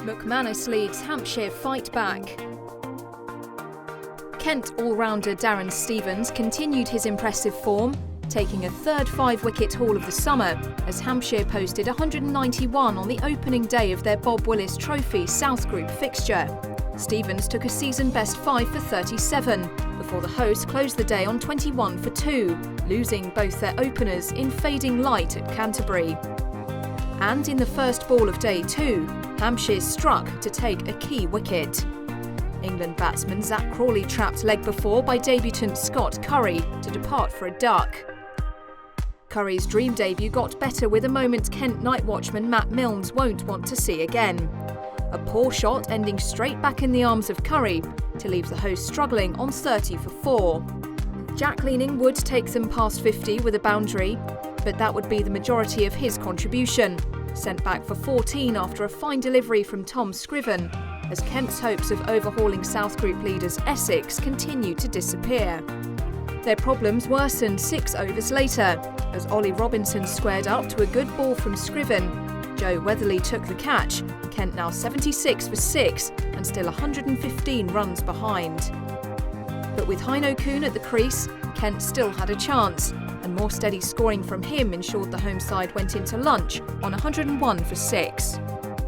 McManus leads Hampshire fight back. Kent all-rounder Darren Stevens continued his impressive form, taking a third 5-wicket haul of the summer as Hampshire posted 191 on the opening day of their Bob Willis Trophy South Group fixture. Stevens took a season-best 5 for 37, before the hosts closed the day on 21 for 2, losing both their openers in fading light at Canterbury. And in the first ball of day 2, Hampshire struck to take a key wicket. England batsman Zach Crawley trapped leg before by debutant Scott Curry to depart for a duck. Curry's dream debut got better with a moment Kent night watchman Matt Milnes won't want to see again. A poor shot ending straight back in the arms of Curry to leave the hosts struggling on 30 for 4. Jack Leaning would take them past 50 with a boundary, but that would be the majority of his contribution, sent back for 14 after a fine delivery from Tom Scriven, as Kent's hopes of overhauling South Group leaders Essex continued to disappear. Their problems worsened 6 overs later, as Ollie Robinson squared up to a good ball from Scriven. Joe Weatherly took the catch, Kent now 76 for 6 and still 115 runs behind. But with Heino Kuhn at the crease, Kent still had a chance, and more steady scoring from him ensured the home side went into lunch on 101 for 6.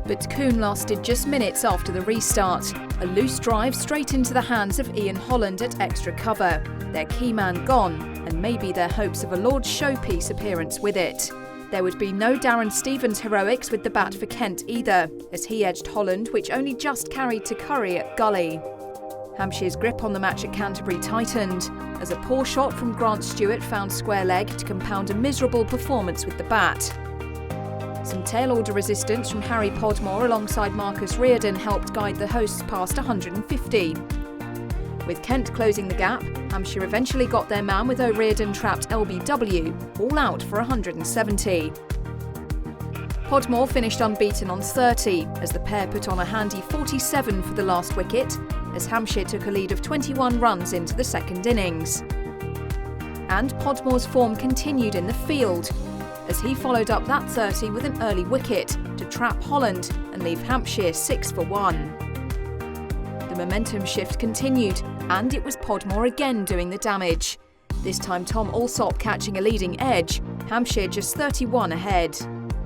But Kuhn lasted just minutes after the restart, a loose drive straight into the hands of Ian Holland at extra cover, their key man gone, and maybe their hopes of a Lord's showpiece appearance with it. There would be no Darren Stevens heroics with the bat for Kent either, as he edged Holland, which only just carried to Curry at gully. Hampshire's grip on the match at Canterbury tightened, as a poor shot from Grant Stewart found square leg to compound a miserable performance with the bat. Some tail-order resistance from Harry Podmore alongside Marcus Reardon helped guide the hosts past 150. With Kent closing the gap, Hampshire eventually got their man with O'Riordan trapped LBW, all out for 170. Podmore finished unbeaten on 30, as the pair put on a handy 47 for the last wicket, as Hampshire took a lead of 21 runs into the second innings. And Podmore's form continued in the field, as he followed up that 30 with an early wicket to trap Holland and leave Hampshire 6 for 1. The momentum shift continued, and it was Podmore again doing the damage. This time Tom Alsop catching a leading edge, Hampshire just 31 ahead.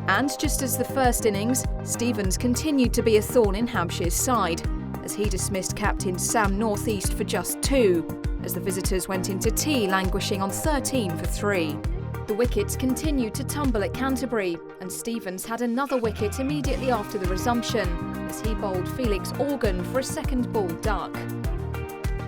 And just as the first innings, Stevens continued to be a thorn in Hampshire's side, as he dismissed captain Sam North East for just 2, as the visitors went into tea languishing on 13 for 3. The wickets continued to tumble at Canterbury, and Stevens had another wicket immediately after the resumption, as he bowled Felix Organ for a second ball duck.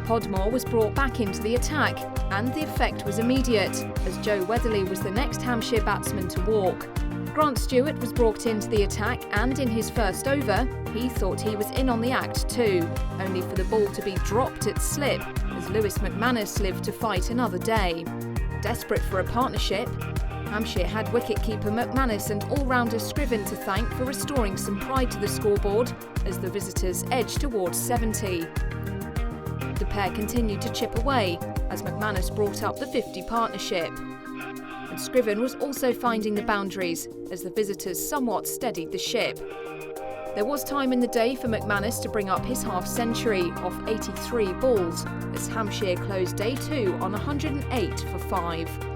Podmore was brought back into the attack, and the effect was immediate, as Joe Weatherly was the next Hampshire batsman to walk. Grant Stewart was brought into the attack, and in his first over, he thought he was in on the act too, only for the ball to be dropped at slip, as Lewis McManus lived to fight another day. Desperate for a partnership, Hampshire had wicket-keeper McManus and all-rounder Scriven to thank for restoring some pride to the scoreboard as the visitors edged towards 70. The pair continued to chip away as McManus brought up the 50 partnership. And Scriven was also finding the boundaries as the visitors somewhat steadied the ship. There was time in the day for McManus to bring up his half-century off 83 balls as Hampshire closed day 2 on 108 for 5.